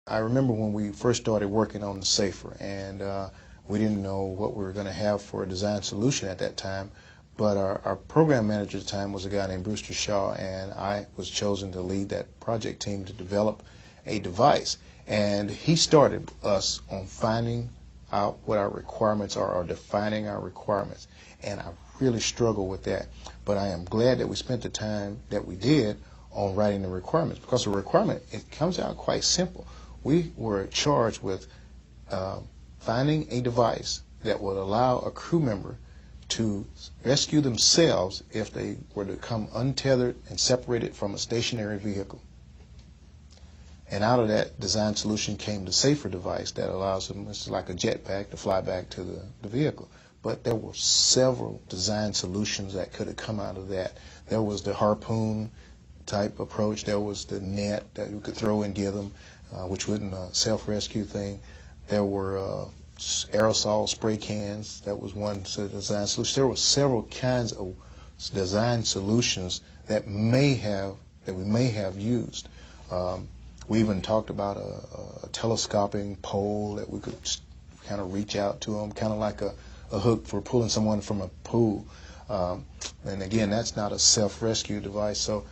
I remember when we first started working on the SAFER, and we didn't know what we were going to have for a design solution at that time, but our program manager at the time was a guy named Brewster Shaw, and I was chosen to lead that project team to develop a device. And he started us on finding out what our requirements are, or defining our requirements. And I really struggle with that. But I am glad that we spent the time that we did on writing the requirements, because the requirement, it comes out quite simple. We were charged with finding a device that would allow a crew member to rescue themselves if they were to come untethered and separated from a stationary vehicle. And out of that design solution came the SAFER device that allows them, it's like a jetpack, to fly back to the vehicle. But there were several design solutions that could have come out of that. There was the harpoon type approach. There was the net that you could throw and give them, which wasn't a self-rescue thing. There were aerosol spray cans. That was one set of design solutions. There were several kinds of design solutions that we may have used. We even talked about a telescoping pole that we could kind of reach out to them, kind of like a hook for pulling someone from a pool. And again, that's not a self-rescue device. So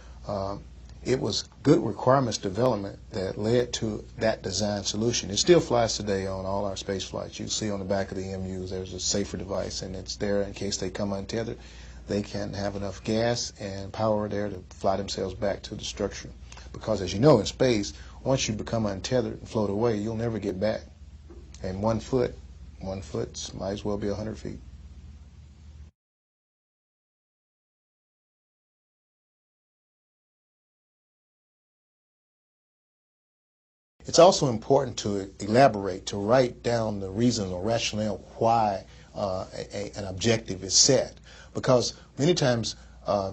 it was good requirements development that led to that design solution. It still flies today on all our space flights. You see on the back of the MUs there's a SAFER device, and it's there in case they come untethered. They can have enough gas and power there to fly themselves back to the structure. Because as you know, in space, once you become untethered and float away, you'll never get back. And 1 foot might as well be 100 feet. It's also important to elaborate, to write down the reasons or rationale why an objective is set. Because many times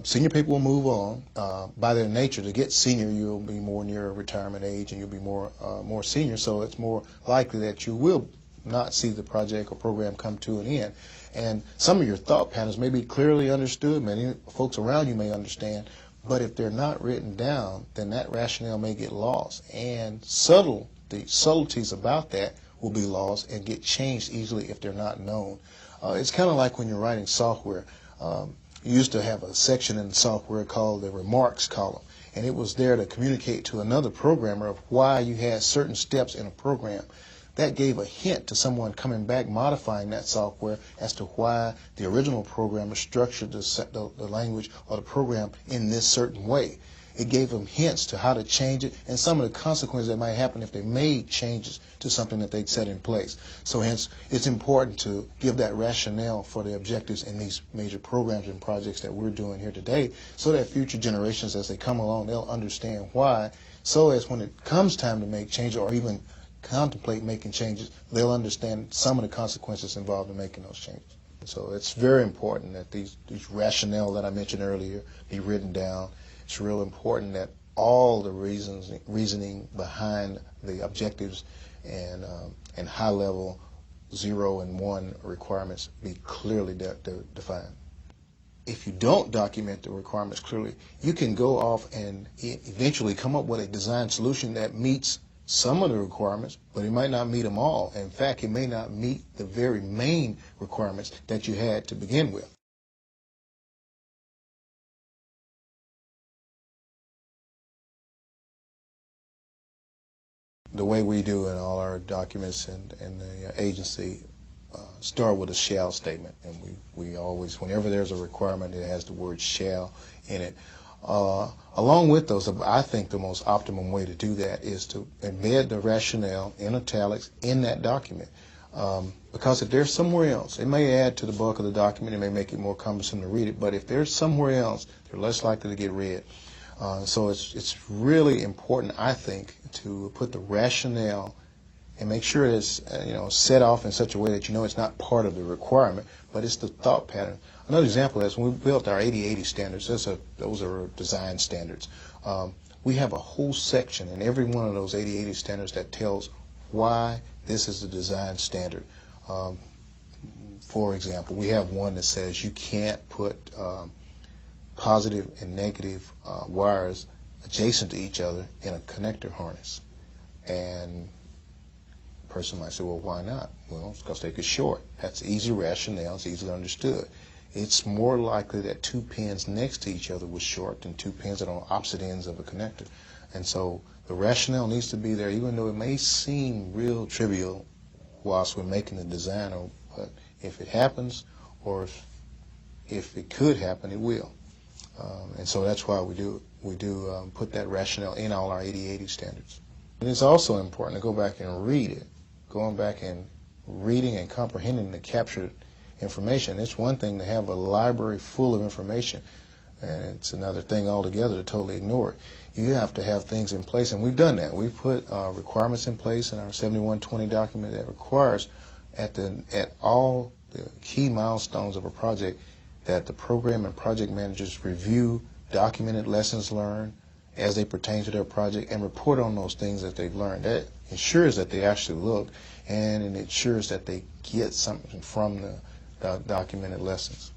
senior people will move on. By their nature, to get senior, you'll be more near retirement age and you'll be more senior, so it's more likely that you will not see the project or program come to an end. And some of your thought patterns may be clearly understood, many folks around you may understand, but if they're not written down, then that rationale may get lost. And the subtleties about that will be lost and get changed easily if they're not known. It's kind of like when you're writing software. You used to have a section in the software called the remarks column, and it was there to communicate to another programmer of why you had certain steps in a program. That gave a hint to someone coming back modifying that software as to why the original programmer structured the language or the program in this certain way. It gave them hints to how to change it and some of the consequences that might happen if they made changes to something that they'd set in place. So hence, it's important to give that rationale for the objectives in these major programs and projects that we're doing here today, so that future generations, as they come along, they'll understand why, so as when it comes time to make changes or even contemplate making changes, they'll understand some of the consequences involved in making those changes. So it's very important that these rationale that I mentioned earlier be written down. It's real important that all the reasoning behind the objectives and high-level 0 and 1 requirements be clearly defined. If you don't document the requirements clearly, you can go off and eventually come up with a design solution that meets some of the requirements, but it might not meet them all. In fact, it may not meet the very main requirements that you had to begin with. The way we do in all our documents in the agency start with a shall statement, and we always, whenever there's a requirement, it has the word shall in it. Along with those, I think the most optimum way to do that is to embed the rationale in italics in that document. Because if there's somewhere else, it may add to the bulk of the document, it may make it more cumbersome to read it, but if there's somewhere else, they're less likely to get read. So it's really important, I think, to put the rationale and make sure it's set off in such a way that you know it's not part of the requirement, but it's the thought pattern. Another example is when we built our 80/80 standards. Those are design standards. We have a whole section in every one of those 80/80 standards that tells why this is a design standard. For example, we have one that says you can't put positive and negative wires adjacent to each other in a connector harness. And a person might say, well, why not? Well, it's because they could short. That's easy rationale. It's easily understood. It's more likely that two pins next to each other will short than two pins that are on opposite ends of a connector. And so the rationale needs to be there, even though it may seem real trivial whilst we're making the design. But if it happens, or if it could happen, it will. And so that's why we do put that rationale in all our 80/80 standards. And it's also important to go back and read it. Going back and reading and comprehending the captured information. It's one thing to have a library full of information, and it's another thing altogether to totally ignore it. You have to have things in place, and we've done that. We've put requirements in place in our 7120 document that requires at all the key milestones of a project that the program and project managers review documented lessons learned as they pertain to their project and report on those things that they've learned. That ensures that they actually look, and it ensures that they get something from the documented lessons.